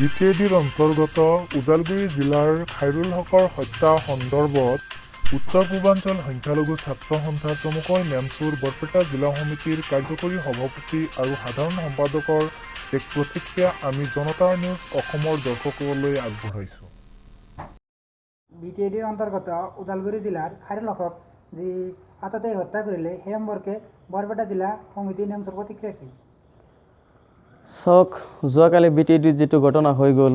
বিটিএডিৰ অন্তৰ্গত ওদালগুৰি জিলাৰ খাইৰুল হকৰ হত্যা সন্দৰ্ভত উত্তৰ পূৰ্বাঞ্চল সংখ্যালঘু ছাত্ৰ সন্থা চমুকৈ নেমচুৰ বৰপেটা জিলা সমিতিৰ কাৰ্যকৰী সভাপতি আৰু সাধাৰণ সম্পাদকৰ এক প্ৰতিক্ৰিয়া আমি জনতাৰ নিউজ অসমৰ দৰ্শকলৈ আগবঢ়াইছোঁ। বিটিএডিৰ অন্তৰ্গত ওদালগুৰি জিলাৰ খাইৰুল হকক যি আততে হত্যা কৰিলে সেই সম্পৰ্কে বৰপেটা জিলা সমিতি নেমচুৰ প্ৰতিক্ৰিয়া কি? চাওক, যোৱাকালি বিটিএডিৰ যিটো ঘটনা হৈ গ'ল,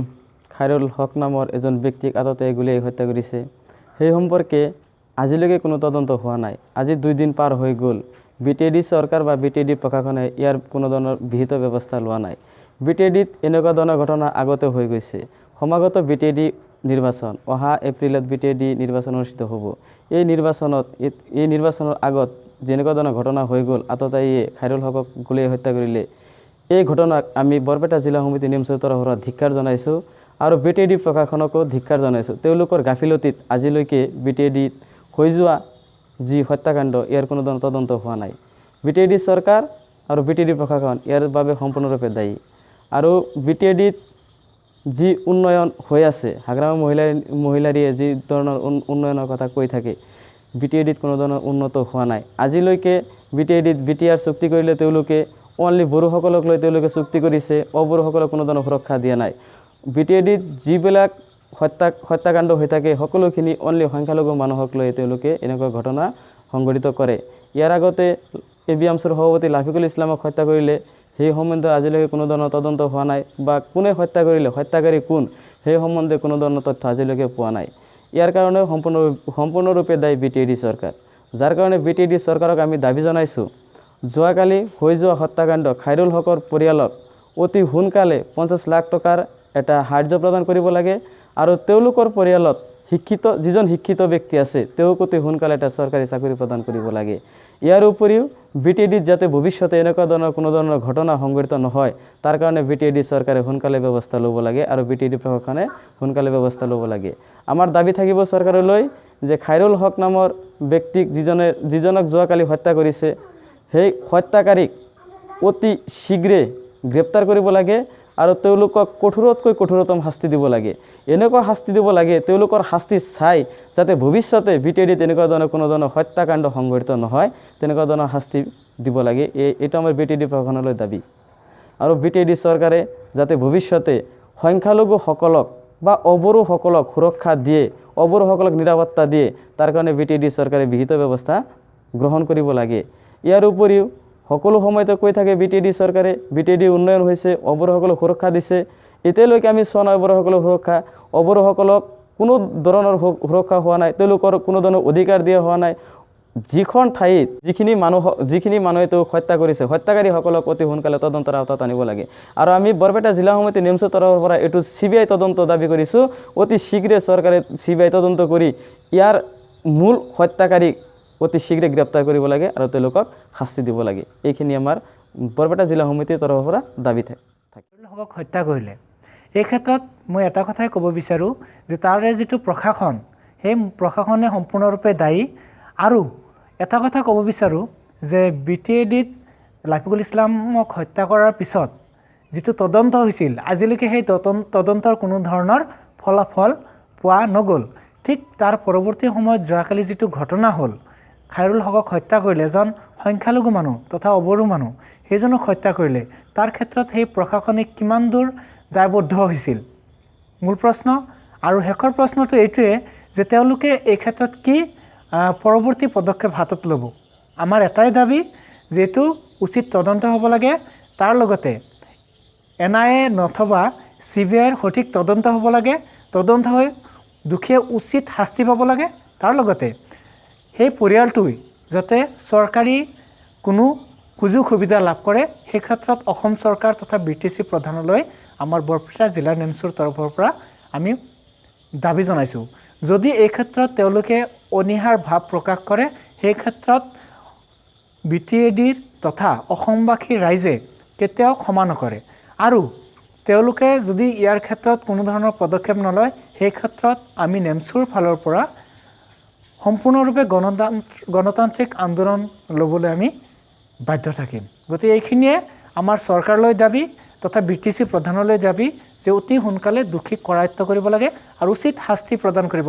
খাইৰুল হক নামৰ এজন ব্যক্তিক আততে গুলীয়াই হত্যা কৰিছে, সেই সম্পৰ্কে আজিলৈকে কোনো তদন্ত হোৱা নাই। আজি 2 দিন পাৰ হৈ গ'ল, বিটিএডি চৰকাৰ বা বিটিএডি প্ৰশাসনে ইয়াৰ কোনো ধৰণৰ বিহিত ব্যৱস্থা লোৱা নাই। বিটিএডিত এনেকুৱা ধৰণৰ ঘটনা আগতে হৈ গৈছে। সমাগত বিটিএডি নিৰ্বাচন অহা এপ্ৰিলত বিটিএডি নিৰ্বাচন অনুষ্ঠিত হ'ব। এই নিৰ্বাচনৰ আগত যেনেকুৱা ধৰণৰ ঘটনা হৈ গ'ল, আততায়ীয়ে খাইৰুল হকক গুলীয়াই হত্যা কৰিলে, এই ঘটনাক আমি বৰপেটা জিলা সমিতি নেমচুৰ তৰফৰ পৰা ধিক্কাৰ জনাইছোঁ আৰু বিটিএডি প্ৰশাসনকো ধিক্কাৰ জনাইছোঁ। তেওঁলোকৰ গাফিলতিত আজিলৈকে বিটিএডিত হৈ যোৱা যি হত্যাকাণ্ড, ইয়াৰ কোনো ধৰণৰ তদন্ত হোৱা নাই। বিটিএডি চৰকাৰ আৰু বিটিএডি প্ৰশাসন ইয়াৰ বাবে সম্পূৰ্ণৰূপে দায়ী। আৰু বিটিএডিত যি উন্নয়ন হৈ আছে, হাগ্ৰামী মহিলাৰীয়ে যি ধৰণৰ উন্নয়নৰ কথা কৈ থাকে, বিটিএডিত কোনো ধৰণৰ উন্নত হোৱা নাই। আজিলৈকে বিটিএডিত বিটিআৰ চুক্তি কৰিলে তেওঁলোকে অনলি বড়োসকলক লৈ তেওঁলোকে চুক্তি কৰিছে, অবড়োসকলক কোনো ধৰণৰ সুৰক্ষা দিয়া নাই। বিটিএডিত যিবিলাক হত্যাকাণ্ড হৈ থাকে, সকলোখিনি অনলি সংখ্যালঘু মানুহক লৈ তেওঁলোকে এনেকুৱা ঘটনা সংঘটিত কৰে। ইয়াৰ আগতে এবিএমচিৰ সভাপতি লাফিকুল ইছলামক হত্যা কৰিলে, সেই সম্বন্ধে আজিলৈকে কোনো ধৰণৰ তদন্ত হোৱা নাই, বা কোনে হত্যা কৰিলে, হত্যাকাৰী কোন, সেই সম্বন্ধে কোনো ধৰণৰ তথ্য আজিলৈকে পোৱা নাই। ইয়াৰ কাৰণে সম্পূৰ্ণৰূপে দায়ী বিটিএডি চৰকাৰ, যাৰ কাৰণে বিটিএডি চৰকাৰক আমি দাবী জনাইছোঁ, যোৱাকালি হৈ যোৱা হত্যাকাণ্ড খাইৰুল হকৰ পৰিয়ালক অতি সোনকালে 50 লাখ টকাৰ এটা সাহায্য প্ৰদান কৰিব লাগে আৰু তেওঁলোকৰ পৰিয়ালত যিজন শিক্ষিত ব্যক্তি আছে তেওঁক অতি সোনকালে এটা চৰকাৰী চাকৰি প্ৰদান কৰিব লাগে। ইয়াৰ উপৰিও বিটিএডিত যাতে ভৱিষ্যতে এনেকুৱা ধৰণৰ কোনো ধৰণৰ ঘটনা সংঘটিত নহয়, তাৰ কাৰণে বিটিএডি চৰকাৰে সোনকালে ব্যৱস্থা ল'ব লাগে আৰু বিটিএডি প্ৰশাসনে সোনকালে ব্যৱস্থা ল'ব লাগে। আমাৰ দাবী থাকিব চৰকাৰলৈ যে খাইৰুল হক নামৰ ব্যক্তিক যিজনক যোৱাকালি হত্যা কৰিছে, সেই হত্যাকাৰীক অতি শীঘ্ৰে গ্ৰেপ্তাৰ কৰিব লাগে আৰু তেওঁলোকক কঠোৰতকৈ কঠোৰতম শাস্তি দিব লাগে। এনেকুৱা শাস্তি দিব লাগে, তেওঁলোকৰ শাস্তি চাই যাতে ভৱিষ্যতে বিটিএডিত তেনেকুৱা ধৰণৰ কোনো ধৰণৰ হত্যাকাণ্ড সংঘটিত নহয়, তেনেকুৱা ধৰণৰ শাস্তি দিব লাগে। এইটো আমাৰ বিটিএডি প্ৰশাসনলৈ দাবী। আৰু বিটিএডি চৰকাৰে যাতে ভৱিষ্যতে সংখ্যালঘুসকলক বা অবড়োসকলক সুৰক্ষা দিয়ে, অবড়োসকলক নিৰাপত্তা দিয়ে, তাৰ কাৰণে বিটিএডি চৰকাৰে বিহিত ব্যৱস্থা গ্ৰহণ কৰিব লাগে। ইয়াৰ উপৰিও সকলো সময়তে কৈ থাকে বিটিএডি চৰকাৰে বিটিএডি উন্নয়ন হৈছে, অবড়োসকলক সুৰক্ষা দিছে। এতিয়ালৈকে আমি চোৱা নাই অবড়োসকলক সুৰক্ষা, অবড়োসকলক কোনো ধৰণৰ সুৰক্ষা হোৱা নাই, তেওঁলোকৰ কোনো ধৰণৰ অধিকাৰ দিয়া হোৱা নাই। যিখন ঠাইত যিখিনি মানুহে তেওঁক হত্যা কৰিছে, হত্যাকাৰীসকলক অতি সোনকালে তদন্তৰ আওতাত আনিব লাগে। আৰু আমি বৰপেটা জিলা সমিতি নেমচুৰ তৰফৰ পৰা এইটো CBI তদন্ত দাবী কৰিছোঁ। অতি শীঘ্ৰে চৰকাৰে CBI তদন্ত কৰি ইয়াৰ মূল হত্যাকাৰীক অতি শীঘ্ৰে গ্ৰেপ্তাৰ কৰিব লাগে আৰু তেওঁলোকক শাস্তি দিব লাগে। এইখিনি আমাৰ বৰপেটা জিলা সমিতিৰ তৰফৰ পৰা দাবী থাকে। হকক হত্যা কৰিলে, এই ক্ষেত্ৰত মই এটা কথাই ক'ব বিচাৰোঁ যে তাৰে যিটো প্ৰশাসন, সেই প্ৰশাসনে সম্পূৰ্ণৰূপে দায়ী। আৰু এটা কথা ক'ব বিচাৰোঁ যে বিটিএডিত লাফিকুল ইছলামক হত্যা কৰাৰ পিছত যিটো তদন্ত হৈছিল, আজিলৈকে সেই তদন্তৰ কোনো ধৰণৰ ফলাফল পোৱা নগ'ল। ঠিক তাৰ পৰৱৰ্তী সময়ত যোৱাকালি যিটো ঘটনা হ'ল, খাইৰুল হকক হত্যা কৰিলে, এজন সংখ্যালঘু মানুহ তথা অবড়ো মানুহ, সেইজনক হত্যা কৰিলে, তাৰ ক্ষেত্ৰত সেই প্ৰশাসনে কিমান দূৰ দায়বদ্ধ হৈছিল, মূল প্ৰশ্ন। আৰু শেষৰ প্ৰশ্নটো এইটোৱে যে তেওঁলোকে এই ক্ষেত্ৰত কি পৰৱৰ্তী পদক্ষেপ হাতত ল'ব। আমাৰ এটাই দাবী যে এইটো উচিত তদন্ত হ'ব লাগে, তাৰ লগতে NIA নথবা CBIৰ সঠিক তদন্ত হ'ব লাগে, তদন্ত হৈ দুখীয়া উচিত শাস্তি পাব লাগে। তাৰ লগতে সেই পৰিয়ালটোৱে যাতে চৰকাৰী কোনো সুযোগ সুবিধা লাভ কৰে, সেই ক্ষেত্ৰত অসম চৰকাৰ তথা BTC প্ৰধানলৈ আমাৰ বৰপেটা জিলা নেমচুৰ তৰফৰ পৰা আমি দাবী জনাইছোঁ। যদি এই ক্ষেত্ৰত তেওঁলোকে অনীহাৰ ভাৱ প্ৰকাশ কৰে, সেই ক্ষেত্ৰত বিটিএডিৰ তথা অসমবাসী ৰাইজে কেতিয়াও ক্ষমা নকৰে। আৰু তেওঁলোকে যদি ইয়াৰ ক্ষেত্ৰত কোনো ধৰণৰ পদক্ষেপ নলয়, সেই ক্ষেত্ৰত আমি নেমচুৰ ফালৰ পৰা সম্পূৰ্ণৰূপে গণতান্ত্ৰিক আন্দোলন ল'বলৈ আমি বাধ্য থাকিম। গতিকে এইখিনিয়ে আমাৰ চৰকাৰলৈ দাবী তথা BTC প্ৰধানলৈ দাবী যে অতি সোনকালে দোষীক কৰায়ত্ব কৰিব লাগে আৰু উচিত শাস্তি প্ৰদান কৰিব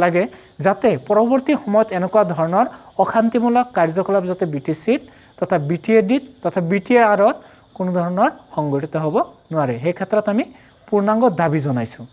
লাগে যাতে পৰৱৰ্তী সময়ত এনেকুৱা ধৰণৰ অশান্তিমূলক কাৰ্যকলাপ যাতে BTCত তথা BTADত তথা BTRত কোনো ধৰণৰ সংঘটিত হ'ব নোৱাৰে। সেই ক্ষেত্ৰত আমি পূৰ্ণাংগ দাবী জনাইছোঁ।